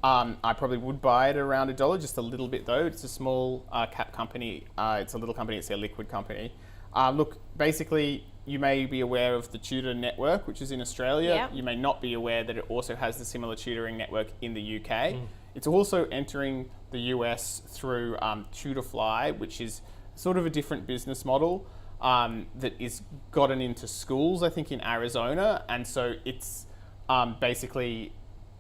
I probably would buy it around $1, just a little bit though. It's a small cap company. It's a little company. It's a liquid company. Look, basically, you may be aware of the tutor network, which is in Australia. Yep. You may not be aware that it also has the similar tutoring network in the UK. It's also entering the US through Tutorfly, which is sort of a different business model that is gotten into schools, I think, in Arizona. And so it's basically,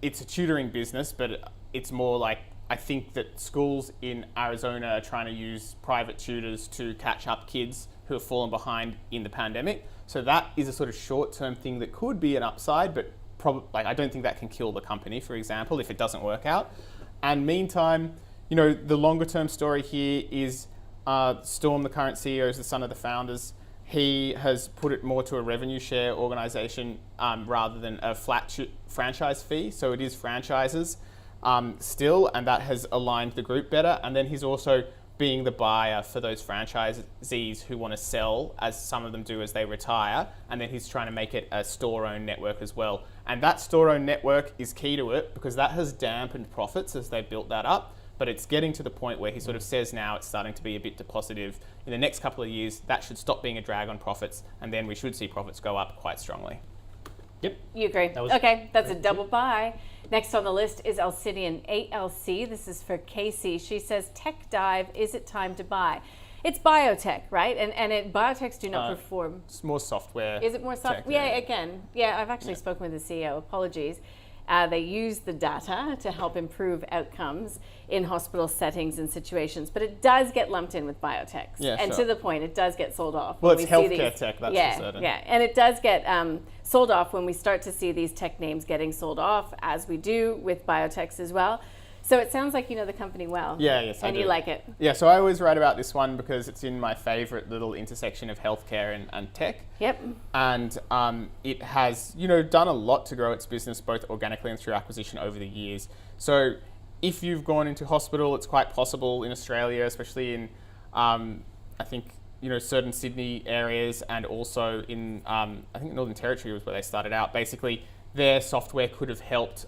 it's a tutoring business, but it's more like, I think that schools in Arizona are trying to use private tutors to catch up kids who have fallen behind in the pandemic. So that is a sort of short-term thing that could be an upside, but I don't think that can kill the company, for example, if it doesn't work out. And meantime, the longer-term story here is Storm, the current CEO, is the son of the founders. He has put it more to a revenue share organization rather than a flat franchise fee. So it is franchises still, and that has aligned the group better. And then he's also being the buyer for those franchisees who want to sell, as some of them do as they retire. And then he's trying to make it a store-owned network as well. And that store-owned network is key to it because that has dampened profits as they built that up. But it's getting to the point where he sort of says now it's starting to be a bit positive. In the next couple of years, that should stop being a drag on profits, and then we should see profits go up quite strongly. Yep. You agree? That was Okay, that's a correct, double buy. Next on the list is Alcidion ALC. This is for Casey. She says, tech dive, is it time to buy? It's biotech, right? And biotechs do not perform. It's more software. Is it more soft? tech, Yeah, again. Yeah, I've actually spoken with the CEO. Apologies. They use the data to help improve outcomes in hospital settings and situations, but it does get lumped in with biotechs. Yeah, and sure. to the point, it does get sold off. Well, when it's we see healthcare these- tech, that's yeah, for certain. Yeah, and it does get sold off when we start to see these tech names getting sold off, as we do with biotechs as well. So it sounds like you know the company well. Yeah, yes, I and do. you like it. Yeah, so I always write about this one because it's in my favorite little intersection of healthcare and tech. Yep. And it has, you know, done a lot to grow its business both organically and through acquisition over the years. So if you've gone into hospital, it's quite possible in Australia, especially in, I think, you know, certain Sydney areas, and also in, I think Northern Territory was where they started out. Basically, their software could have helped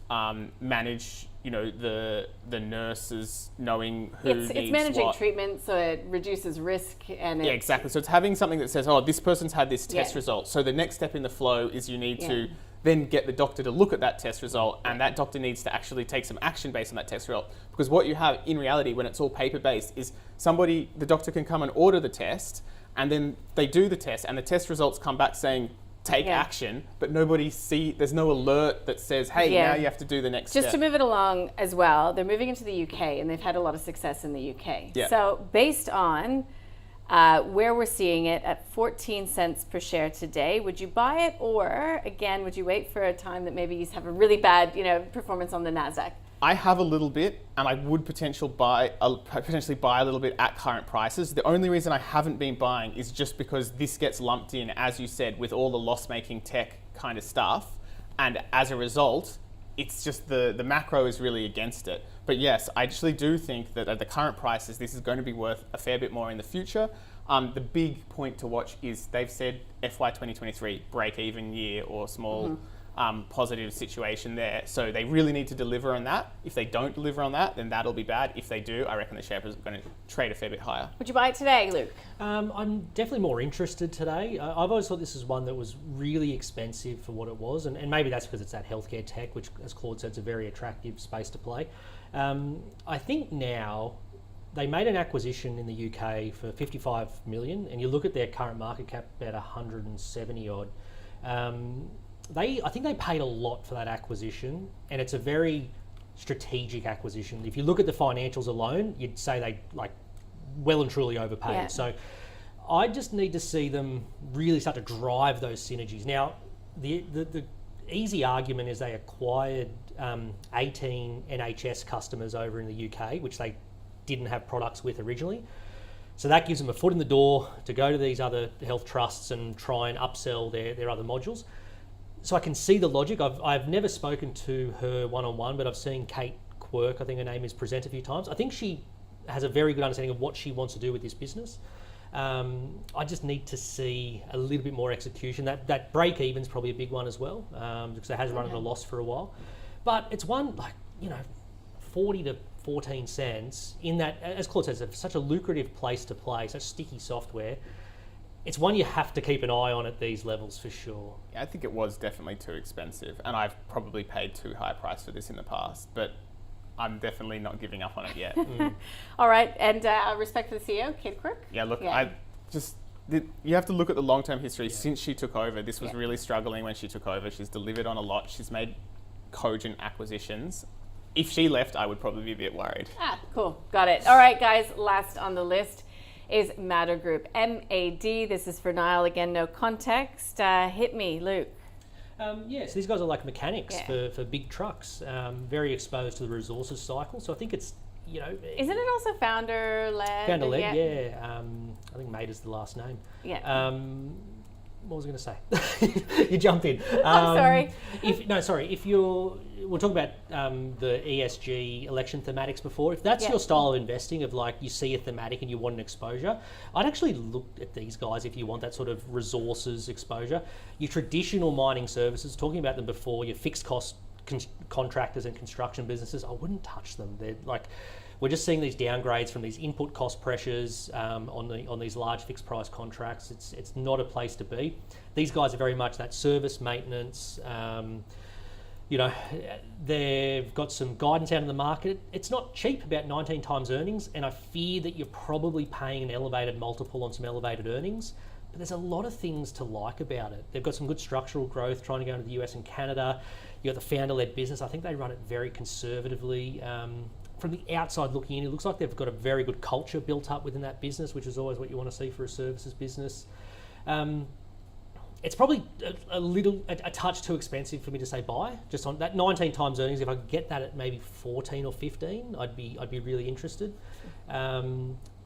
manage, you know, the nurses knowing who needs It's managing what. treatment, so it reduces risk and Yeah, exactly. So it's having something that says, oh, this person's had this test Yeah. result. So the next step in the flow is you need Yeah. to then get the doctor to look at that test result, and that doctor needs to actually take some action based on that test result. Because what you have in reality when it's all paper-based is the doctor can come and order the test, and then they do the test, and the test results come back saying, take Yeah. action, but there's no alert that says, hey, Yeah. now you have to do the next Just step. to move it along as well, they're moving into the UK and they've had a lot of success in the UK. Yeah. So based on where we're seeing it at 14 cents per share today, would you buy it, or again, would you wait for a time that maybe you have a really bad, performance on the NASDAQ? I have a little bit, and I would potentially buy a little bit at current prices. The only reason I haven't been buying is just because this gets lumped in, as you said, with all the loss-making tech kind of stuff, and as a result, it's just the macro is really against it. But yes, I actually do think that at the current prices, this is going to be worth a fair bit more in the future. The big point to watch is they've said FY 2023 break-even year or small. Positive situation there. So they really need to deliver on that. If they don't deliver on that, then that'll be bad. If they do, I reckon the share is going to trade a fair bit higher. Would you buy it today, Luke? I'm definitely more interested today. I've always thought this is one that was really expensive for what it was, and maybe that's because it's that healthcare tech, which, as Claude said, is a very attractive space to play. I think now they made an acquisition in the UK for 55 million, and you look at their current market cap about 170 odd. I think they paid a lot for that acquisition, and it's a very strategic acquisition. If you look at the financials alone, you'd say they well and truly overpaid. Yeah. So I just need to see them really start to drive those synergies. Now, the easy argument is they acquired 18 NHS customers over in the UK, which they didn't have products with originally. So that gives them a foot in the door to go to these other health trusts and try and upsell their other modules. So I can see the logic. I've never spoken to her one-on-one, but I've seen Kate Quirk, I think her name is, present a few times. I think she has a very good understanding of what she wants to do with this business. I just need to see a little bit more execution. That break-even is probably a big one as well, because it has run at a loss for a while. But it's one, 40 to 14 cents in that, as Claude says, it's such a lucrative place to play, such sticky software. It's one you have to keep an eye on at these levels for sure. Yeah, I think it was definitely too expensive, and I've probably paid too high a price for this in the past, but I'm definitely not giving up on it yet. All right, and respect for the CEO, Kate Quirk. Yeah, look, Yeah. you have to look at the long-term history since she took over. This was really struggling when she took over. She's delivered on a lot. She's made cogent acquisitions. If she left, I would probably be a bit worried. Cool, got it. All right, guys, last on the list is Matter Group, MAD. This is for Niall. Again, no context. Hit me, Luke. So these guys are like mechanics for big trucks, very exposed to the resources cycle. So I think it's, Isn't it also founder-led? Founder-led, I think Made is the last name. Yeah. What was I going to say? You jumped in. I'm sorry. We'll talk about the ESG election thematics before. If that's your style of investing, of you see a thematic and you want an exposure, I'd actually look at these guys if you want that sort of resources exposure. Your traditional mining services, talking about them before, your fixed cost contractors and construction businesses, I wouldn't touch them. They're we're just seeing these downgrades from these input cost pressures on these large fixed price contracts. It's not a place to be. These guys are very much that service maintenance. They've got some guidance out in the market. It's not cheap, about 19 times earnings, and I fear that you're probably paying an elevated multiple on some elevated earnings. But there's a lot of things to like about it. They've got some good structural growth, trying to go into the US and Canada. You've got the founder-led business. I think they run it very conservatively. From the outside looking in, it looks like they've got a very good culture built up within that business, which is always what you want to see for a services business. It's probably a touch too expensive for me to say buy. Just on that 19 times earnings, if I could get that at maybe 14 or 15, I'd be really interested.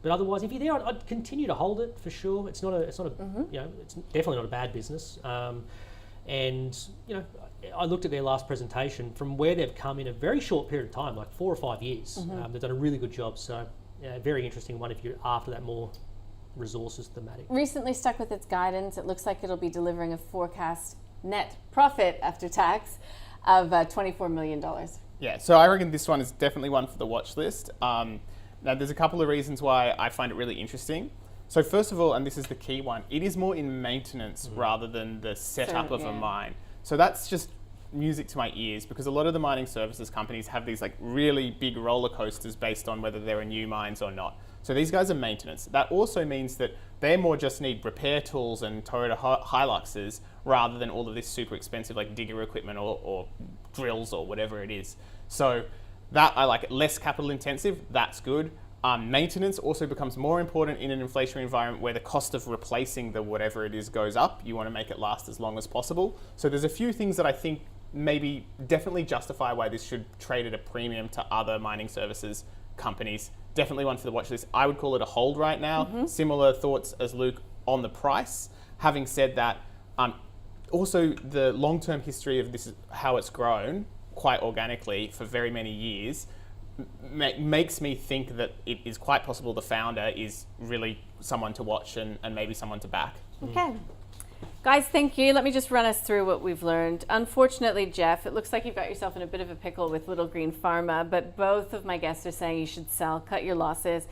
But otherwise, if you're there, I'd continue to hold it for sure. It's definitely not a bad business. And I looked at their last presentation from where they've come in a very short period of time, like 4 or 5 years. They've done a really good job. So, very interesting one if you're after that more resources thematic. Recently stuck with its guidance. It looks like it'll be delivering a forecast net profit after tax of $24 million. Yeah, so I reckon this one is definitely one for the watch list. Now, there's a couple of reasons why I find it really interesting. So first of all, and this is the key one, it is more in maintenance rather than the setup of a mine. So that's just music to my ears, because a lot of the mining services companies have these like really big roller coasters based on whether there are new mines or not. So these guys are maintenance. That also means that they more just need repair tools and Toyota Hiluxes rather than all of this super expensive like digger equipment or drills or whatever it is. So that I like it. Less capital intensive, that's good. Maintenance also becomes more important in an inflationary environment where the cost of replacing the whatever it is goes up. You want to make it last as long as possible. So there's a few things that I think maybe definitely justify why this should trade at a premium to other mining services companies. Definitely one for the watch list. I would call it a hold right now. Similar thoughts as Luke on the price. Having said that, also the long-term history of this, how it's grown quite organically for very many years, makes me think that it is quite possible the founder is really someone to watch and maybe someone to back. Okay. Guys, thank you. Let me just run us through what we've learned. Unfortunately, Jeff, it looks like you've got yourself in a bit of a pickle with Little Green Pharma, but both of my guests are saying you should sell, cut your losses.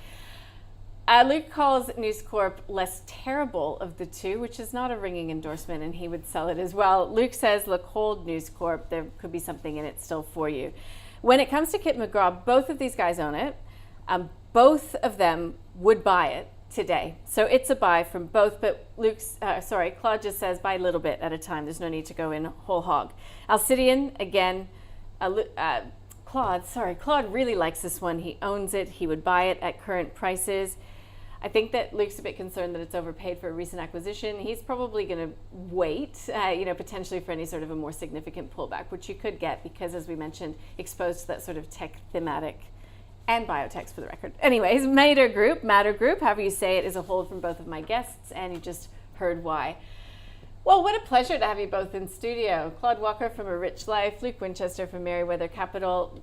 Luke calls News Corp less terrible of the two, which is not a ringing endorsement, and he would sell it as well. Luke says, look, hold News Corp. There could be something in it still for you. When it comes to Kit McGraw, both of these guys own it. Both of them would buy it today. So it's a buy from both, but Claude just says buy a little bit at a time. There's no need to go in whole hog. Alcidion, again, Claude really likes this one. He owns it. He would buy it at current prices. I think that Luke's a bit concerned that it's overpaid for a recent acquisition. He's probably going to wait, potentially for any sort of a more significant pullback, which you could get because, as we mentioned, exposed to that sort of tech thematic and biotechs for the record. Anyways, Matter Group, however you say it, is a hold from both of my guests, and you just heard why. Well, what a pleasure to have you both in studio. Claude Walker from A Rich Life, Luke Winchester from Merewether Capital.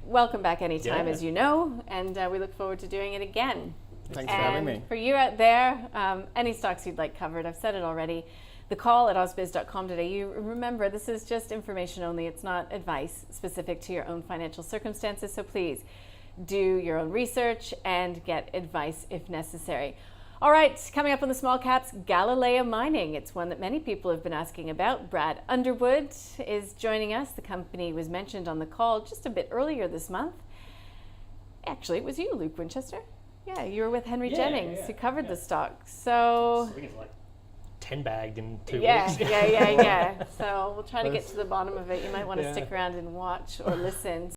Welcome back anytime, as you know, and we look forward to doing it again. Thanks for having me. For you out there, any stocks you'd like covered, I've said it already. The call at ausbiz.com.au. Remember, this is just information only. It's not advice specific to your own financial circumstances. So please do your own research and get advice if necessary. All right, coming up on the small caps, Galileo Mining. It's one that many people have been asking about. Brad Underwood is joining us. The company was mentioned on the call just a bit earlier this month. Actually, it was you, Luke Winchester. Yeah, you were with Henry Jennings, who covered the stock. So I think it's like 10 bagged in 2 weeks. Yeah. So we'll try to get to the bottom of it. You might want to stick around and watch or listen.